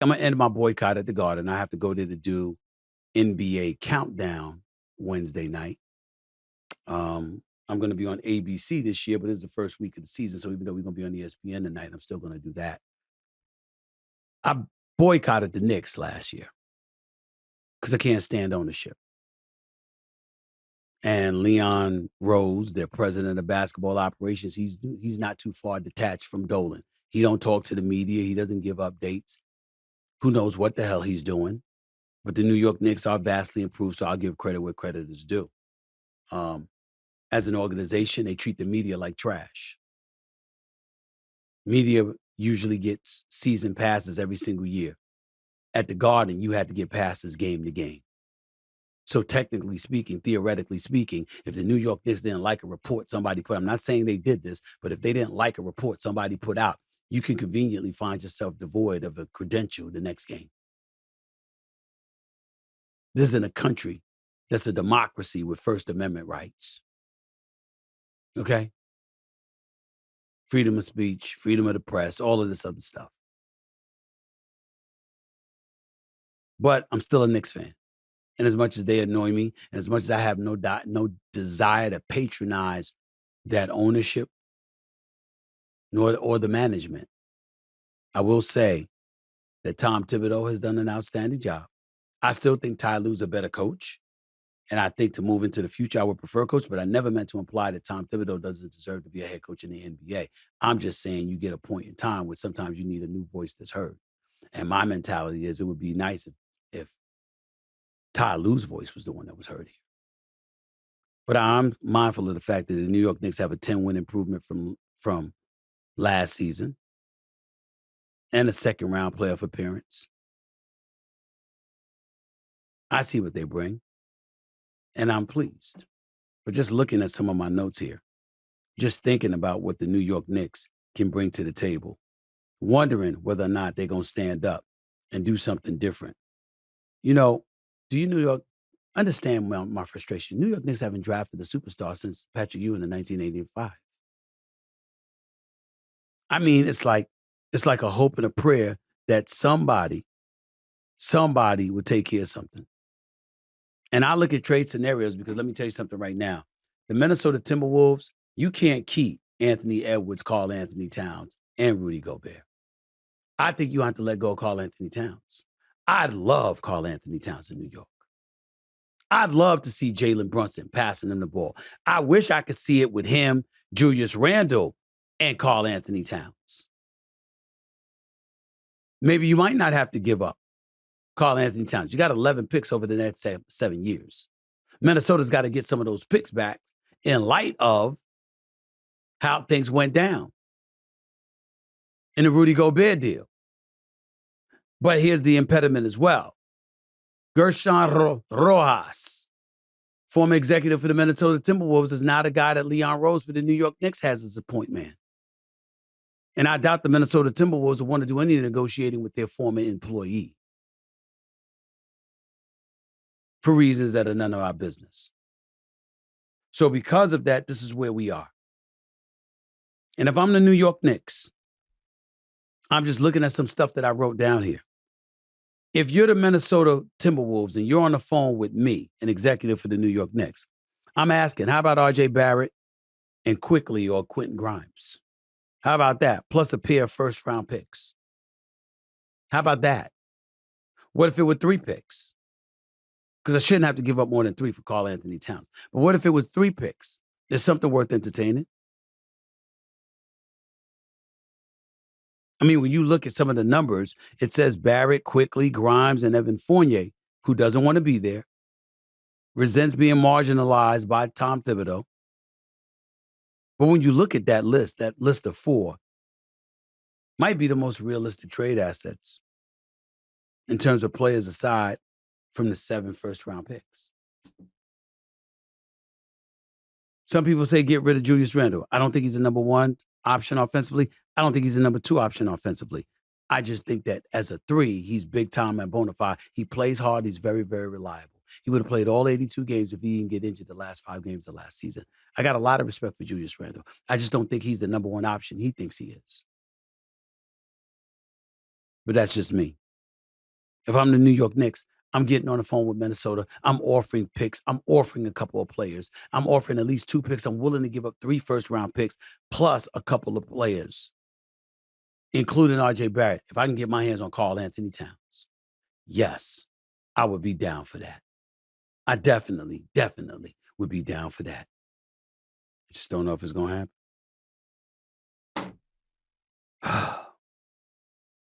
I'm going to end my boycott at the Garden. I have to go there to do NBA Countdown Wednesday night. I'm going to be on ABC this year, but it's the first week of the season. So even though we're going to be on ESPN tonight, I'm still going to do that. I boycotted the Knicks last year because I can't stand ownership. And Leon Rose, their president of basketball operations, he's not too far detached from Dolan. He don't talk to the media. He doesn't give updates. Who knows what the hell he's doing? But the New York Knicks are vastly improved, so I'll give credit where credit is due. As an organization, they treat the media like trash. Media usually gets season passes every single year. At the Garden, you had to get passes game to game. So technically speaking, theoretically speaking, if the New York Knicks didn't like a report somebody put, I'm not saying they did this, but if they didn't like a report somebody put out, you can conveniently find yourself devoid of a credential the next game. This isn't a country that's a democracy with First Amendment rights. Okay? Freedom of speech, freedom of the press, all of this other stuff. But I'm still a Knicks fan. And as much as they annoy me, and as much as I have no desire to patronize that ownership or the management, I will say that Tom Thibodeau has done an outstanding job. I still think Ty Lue's a better coach. And I think to move into the future, I would prefer coach, but I never meant to imply that Tom Thibodeau doesn't deserve to be a head coach in the NBA. I'm just saying you get a point in time where sometimes you need a new voice that's heard. And my mentality is it would be nice if Ty Lue's voice was the one that was heard here. But I'm mindful of the fact that the New York Knicks have a 10-win improvement from last season and a second-round playoff appearance. I see what they bring, and I'm pleased. But just looking at some of my notes here, just thinking about what the New York Knicks can bring to the table, wondering whether or not they're going to stand up and do something different. You know, do you New York understand my frustration? New York Knicks haven't drafted a superstar since Patrick Ewing in 1985. I mean, it's like a hope and a prayer that somebody would take care of something. And I look at trade scenarios because let me tell you something right now. The Minnesota Timberwolves, you can't keep Anthony Edwards, Karl Anthony Towns, and Rudy Gobert. I think you have to let go of Karl Anthony Towns. I'd love Karl Anthony Towns in New York. I'd love to see Jalen Brunson passing him the ball. I wish I could see it with him, Julius Randle, and Karl Anthony Towns. Maybe you might not have to give up Karl Anthony Towns. You got 11 picks over the next 7 years. Minnesota's got to get some of those picks back in light of how things went down in the Rudy Gobert deal. But here's the impediment as well. Gershon Rojas, former executive for the Minnesota Timberwolves, is now the guy that Leon Rose for the New York Knicks has as a point man. And I doubt the Minnesota Timberwolves will want to do any negotiating with their former employee for reasons that are none of our business. So because of that, this is where we are. And if I'm the New York Knicks, I'm just looking at some stuff that I wrote down here. If you're the Minnesota Timberwolves and you're on the phone with me, an executive for the New York Knicks, I'm asking, how about R.J. Barrett and Quickly or Quentin Grimes? How about that? Plus a pair of first-round picks. How about that? What if it were 3 picks? Because I shouldn't have to give up more than 3 for Karl Anthony Towns. But what if it was 3 picks? There's something worth entertaining. I mean, when you look at some of the numbers, it says Barrett, Quickly, Grimes, and Evan Fournier, who doesn't want to be there, resents being marginalized by Tom Thibodeau. But when you look at that list of 4, might be the most realistic trade assets in terms of players aside from the 7 first-round picks. Some people say get rid of Julius Randle. I don't think he's a number 1 option offensively. I don't think he's a number 2 option offensively. I just think that as a 3, he's big time and bona fide. He plays hard. He's very, very reliable. He would have played all 82 games if he didn't get injured the last 5 games of last season. I got a lot of respect for Julius Randle. I just don't think he's the number 1 option he thinks he is. But that's just me. If I'm the New York Knicks, I'm getting on the phone with Minnesota. I'm offering picks. I'm offering a couple of players. I'm offering at least 2 picks. I'm willing to give up 3 first-round picks plus a couple of players, including RJ Barrett. If I can get my hands on Karl Anthony Towns, yes, I would be down for that. I definitely would be down for that. I just don't know if it's gonna happen.